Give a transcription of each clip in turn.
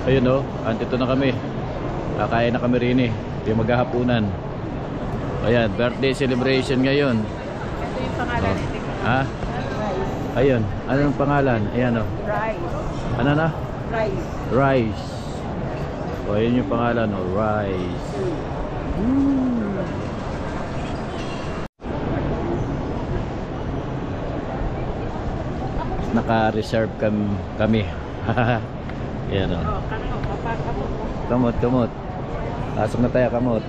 Ayun o, andito na kami. Kakain na kami rin eh. Yung maghahapunan. Ayan, birthday celebration ngayon. Ito yung pangalan. Ha? Ayun, anong pangalan? Ayan o. Rice. Ano na? Rice. Rice. O, ayun yung pangalan o. Rice. Naka-reserve kami. Ayan o. Kamot, kamot. Pasok na tayo, kamot.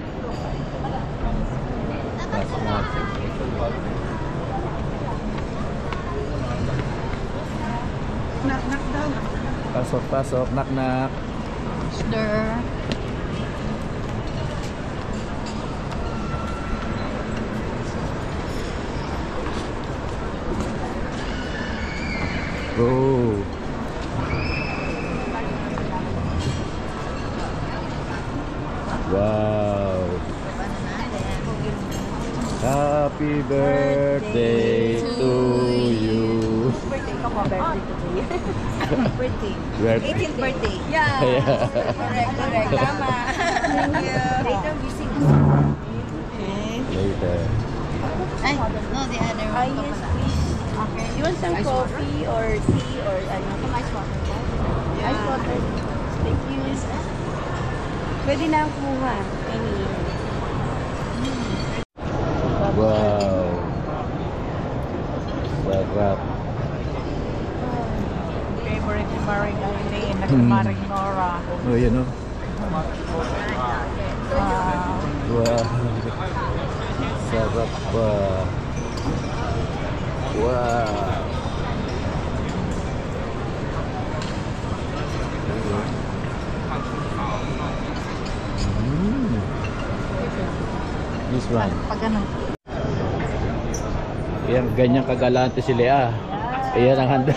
Pasok na. Knock daw. Pasok, pasok. Knock, knock. Stir. Go. Wow. Happy birthday to you. Birthday ka mo, birthday today. Birthday. 18th birthday. Yeah. Correct, correct. Tama. Thank you. Later, busy. Later. Ay, no, the other one. Yes, please. Okay. You want some coffee or tea or ano? Some ice water. Yeah. Ice water. Thank you. Pwede na ang kumuha. Wow. Sarap. Favorite ni Maring Aileen at Maring Nora. Oh, yan o. Wow. Sarap pa. Wow. This one. Pag ano? Yan, ganyan kagalante si Lea. Yan ang handa.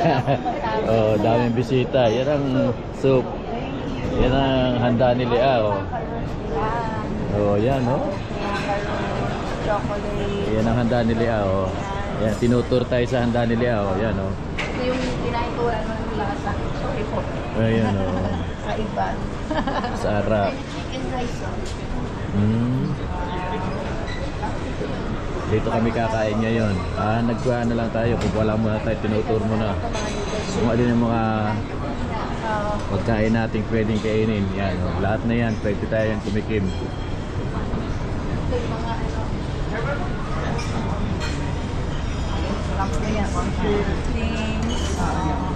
Oh, daming bisita. Yan ang soup. Yan ang handa ni Lea. Oh, yan oh. Chocolate. Yan ang handa ni Lea. Oh. Yan, tinutur tayo sa handa ni Lea. Oh, yan oh. Ito yung kinain ko ano ng lasa. Sorry po. Ayan oh. Sa iba. Sarap. Chicken rice. Dito kami kakain ngayon. Nagkuha na lang tayo. Kung wala muna tayo, tinutur muna. Kung alin ang mga pagkain natin pwedeng kainin. Yan, lahat na yan. Pwede tayong tumikim.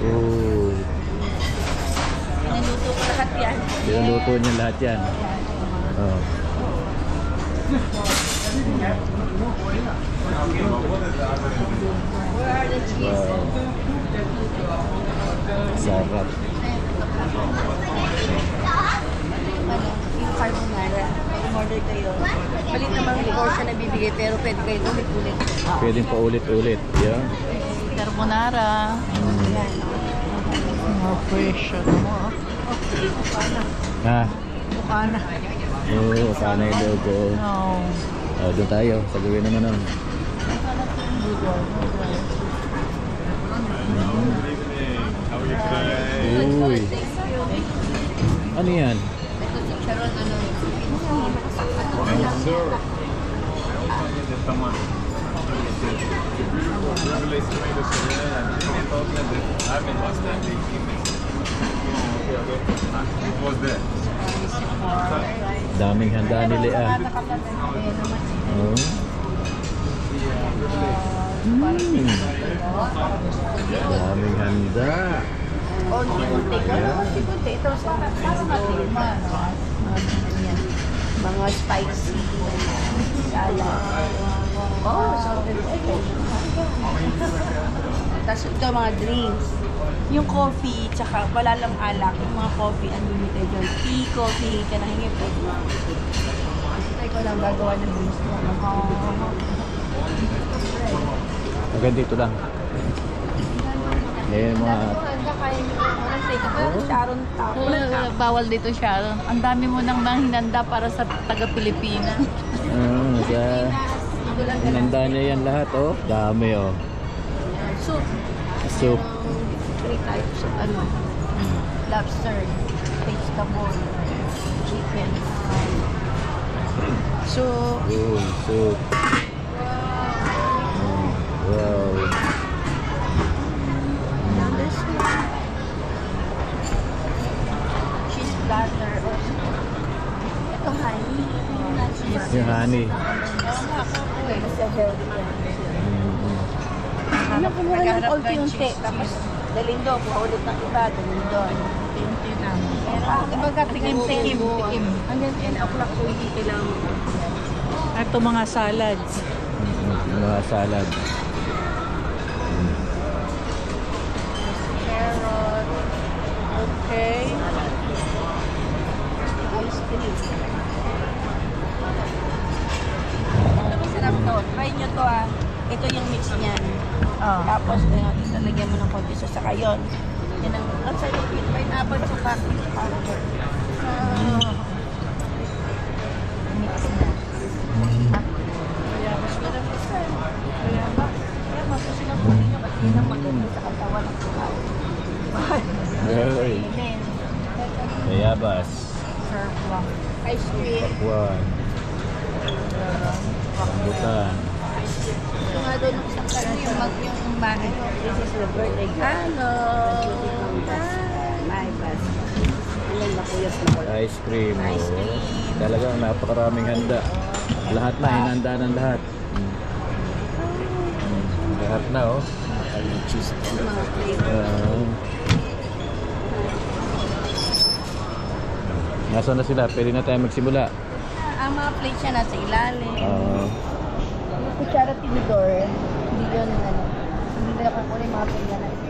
Oh. Niluto ko lahat yan. Niluto niya lahat yan. Oh. Where are the cheese? Wow. Sarap. Yung carbonara. Order kayo. Malit naman yung portion na bibigay pero pwede kayo ulit-ulit. Pwedeng paulit-ulit. Yeah. Carbonara. Yan. More pressure mo. Ha? Mukha na. Oo, sana yung logo. No. Oh, doon tayo. Sagawin naman nun. Uy. Ano yan? Sharon, ano? Daming handa ni Lea. Oh. Daming handa. Unti-unti ka. Unti-unti. Ito sa mga spicy salad. Oh, so ito. Tapos ito mga drinks. Yung coffee, tsaka wala lang alak. Yung mga coffee, unlimited yun. Tea, coffee, ka na hingin pwede. Ikaw lang gagawa ng drinks mo. Hanggang dito lang. Yan mga... Sharon Town. Bawal dito, Sharon. Ang dami mo nang hinanda para sa taga-Pilipinas. Hinanda niya yan lahat, oh. Dami, oh. Soup. Soup. 3 types of ano. Lobster. Fish vegetable, chicken, soup. Uy, soup. Wow. There's cheese platter. Ito, honey. Yung honey. Sa healthy yan. Ano ko muna ng unti-unti. Tapos, dalhin doon. Kuha ulit ng iba. Dalhin doon. Unti-unti lang. Pero, tikim-tikim. Hanggang 10 o'clock po hindi kailangan. Ito mga salads. Mga salad. Carrot. Okay. Ice cream. Ito masarap to. Try nyo to ah. Ito yung mix niyan. Tapos ilalagyan mo ng konti sa saka yun. Yan ang sa yung pineapple sa cactus powder. Mix na. Kaya mas marami sa kaya ba? Kaya mas silang kunin nyo kasi yun ang maganda sa katawan ng tao. Ay. Amen. Mayabas. Serve lang. Ice cream. Pakwan. Rambutan. Ito nga doon ng isang karan yung bahay. This is the birthday. Hello! Hi! Bas. Ilan na kuyas na ko. Ice cream. Ice Oh. cream. Talagang napakaraming handa. Lahat na, hinanda ng lahat. Lahat na, oh. Cheese. Mga flavor. Nasaan na sila? Pwede na tayo magsimula. Ang mga plate siya nasa ilalim. Ah, Yung kutsara tinidor, hindi yun ano. Hindi nila kukunin mga pila na ito.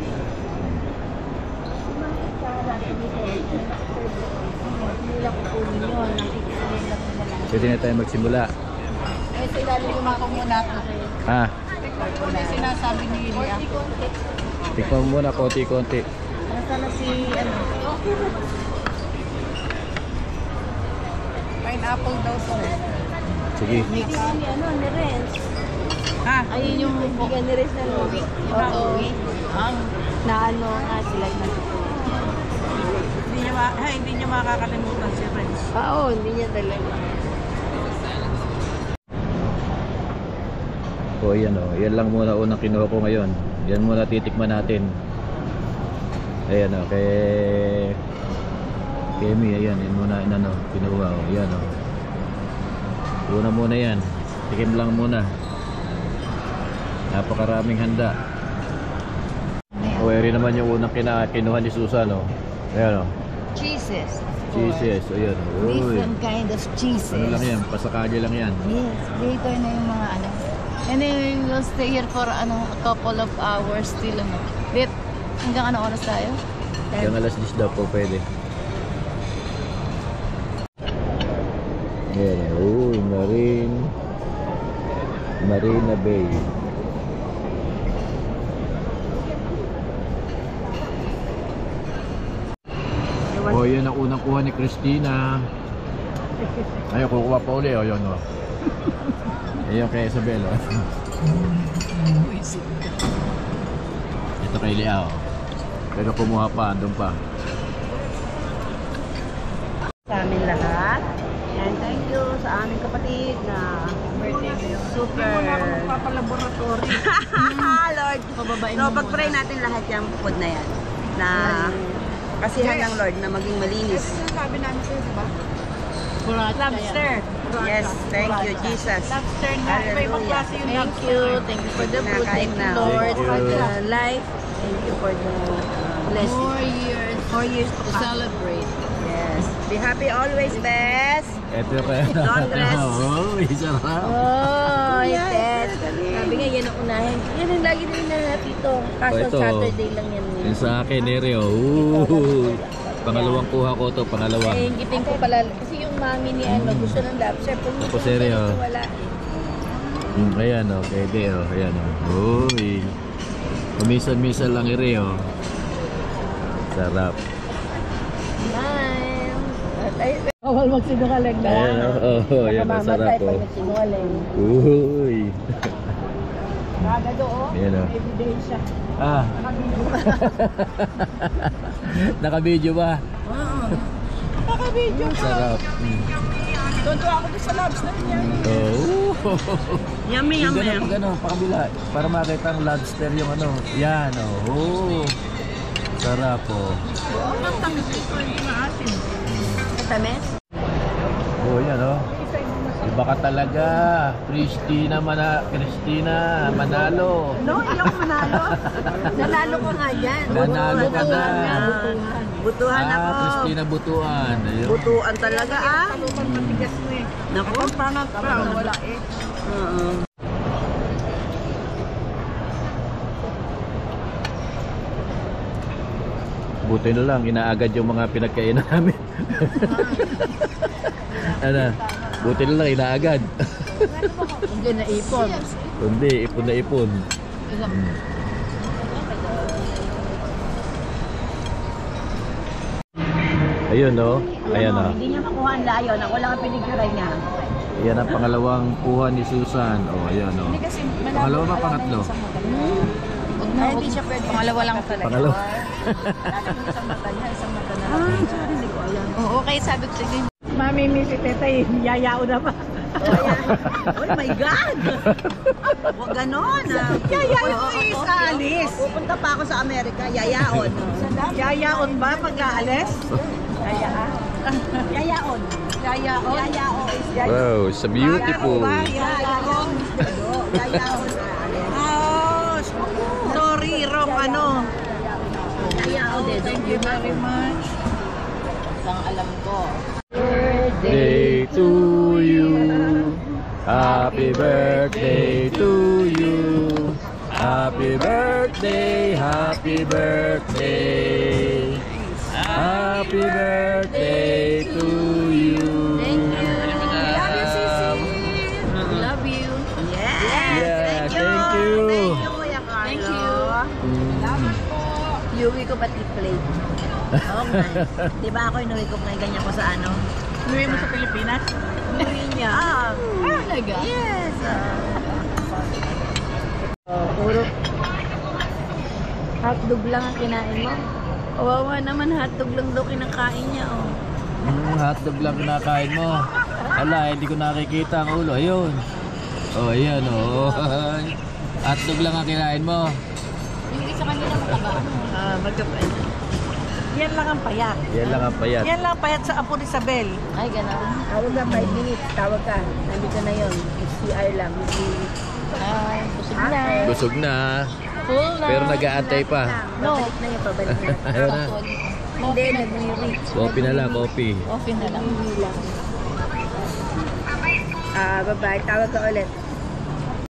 Yung mga kutsara tinidor, hindi nila kukunin yun. Nakikisunin lang nila lang. pwede na tayo magsimula. Eh, sa ilalim yung mga kumunata. Ah, Ano yung sinasabi ni Yulia? tikman mo muna konti-konti. Nasa na si, ano? Pineapple daw to. Sige. Mix. Ano, ni Renz. Ha? Ayun yung bigyan ni Renz na Louie. Oo. Na ano, sila na. Hindi niya makakalimutan si Renz. Oo, hindi niya talaga. O yan o. Yan lang muna unang kinuha ko ngayon. Yan muna titikman natin. Ayan o. Kay Kemi, ayan. Yan muna inano. Kinuha o. Yan o. Una muna yan. Tikim lang muna. Napakaraming handa. O eri naman yung unang kinuha ni Susan o. Ayan o. Cheeses. Cheeses. Ayan o. Uy. Different kind of cheeses. Ano lang yan? Pasakali lang yan. Yes, dito na yung mga ano. And then we will stay here for a couple of hours still. Wait, hanggang ano oras tayo? Hanggang alas 10 daw po pwede. Ayan. Uy, Marina Bay. O yan ang unang kuha ni Christina. Ayun, kukuha pa uli. O yun o. Ayun kay Isabel o. Ito kay Lea o. Pero kumuha pa, andun pa. Sa amin lahat. And thank you sa aming kapatid na birthday ngayon. Super. Papalaboratory. Lord. Pababain So, mo pag-pray muna. natin lahat yung food na yan. Na kasihan ng Lord na maging malinis. Sabi namin sa'yo, diba? Lobster. Yes, thank you, Jesus. Lobster nga. Iba-ibang klase yung Thank lobster. you. Thank you for the food. Thank you, Lord, Thank for you. the life. Thank you for the blessing. 4 years. 4 years to To come. celebrate. Yes. Be happy always, Bes. Ito kaya Don't rest. Oo, sarap. Oh, Ted. Sabi nga, yan ang unahin. Yan ang lagi din na dito. Kaso ito. Saturday lang yan. Yung sa akin, Nereo. Pangalawang kuha ko to, pangalawa. Eh, giting ko pala. Kasi yung mami ni ano, gusto ng lobster. Pag Ako, seryo. wala. Ayan o, pwede o. Ayan o. Uy. Kumisan-misan lang Nereo. Sarap. Ma'am. Bawal magsinungaling na. Ayan o. Oh, ayan o, sarap o. pag nagsinungaling. Uy. Kaga doon. Ayan o. Everyday siya. Ah. Naka-video ba? Nakaka-video ko. Sarap. Tonto ako sa lobster niya. Oh. Yummy, Yung yummy. ganun, pag ano, pakabila. Para makita ang lobster yung ano. Yan, oh. Sarap, oh. Ang tamis ito, hindi maasim. Tamis? Oh, yan, oh. Iba ka talaga. Christina Manalo. No, hindi ako manalo. Nanalo ko nga dyan. Nanalo ka na. Butuhan ako. Christina Butuan. Ayun. Butuan talaga ah. Matigas mo eh. Naku, pangat pa. Wala eh. Oo. Buti na lang, inaagad yung mga pinagkainan namin. Ano? Buti na lang, inaagad. Hindi na ipon. Kundi, ipon na ipon. Ayun, no? Ayan, no? Hindi niya makuha ang layo. Ako lang ang pinigharay niya. Ayan ang pangalawang kuha ni Susan. Oh, ayan, no? Pangalawa ba, pangatlo? Ay, hindi siya pwede. Pangalawa lang talaga. Pangalawa. Isang mata niya, isang mata na lang. Ay, sorry, hindi ko alam. Oo, okay, sabi ko sige. Mami, mi si Tetay, yayao na pa. Oh my God! Huwag ganon ah. Yayaon is aalis. Pupunta pa ako sa Amerika, yayaon. Yayaon ba pag aalis? Yayaon. Yayaon. Yayaon. Yayaon. Wow, it's a beautiful. Yayaon. Yayaon. Oh, sorry, wrong ano. Yayaon din. Thank you very much. Ang alam ko. Day to you. Happy birthday to you. Happy birthday, happy birthday. Happy birthday to you. Thank you. Love you, Sisi. Love you. Yes. Yeah, thank you. Thank you, Kuya Carlo. Thank you. Iuwi ko ba't i-plate? Oo nga. Di ba ako inuwi ko ngayon ganyan ko sa ano? Inuwi mo sa Pilipinas? Inuwi niya. Talaga? Yes. Puro hotdog lang ang kinain mo. Kawawa naman, hotdog lang daw kinakain niya. Oh. Hotdog lang kinakain mo. Ala, hindi ko nakikita ang ulo. Ayun. Oh, ayan, oh. Hotdog lang ang kinain mo. Hindi sa kanila mataba. Magkapay. Yan lang ang payat. Yan lang ang payat. Yan lang ang payat sa Apo Isabel. Ay, gano'n. Tawag ka 5 minutes. Tawag ka. Nandito na yun. HCR lang. Ay, busog na. Busog na. Full na. Pero nag-aantay pa. No. Babalik na yun. Babalik na. Ayun na. Hindi, nag-reach. Coffee na lang, coffee. Coffee na lang. Hindi lang. Bye-bye. Tawag ka ulit.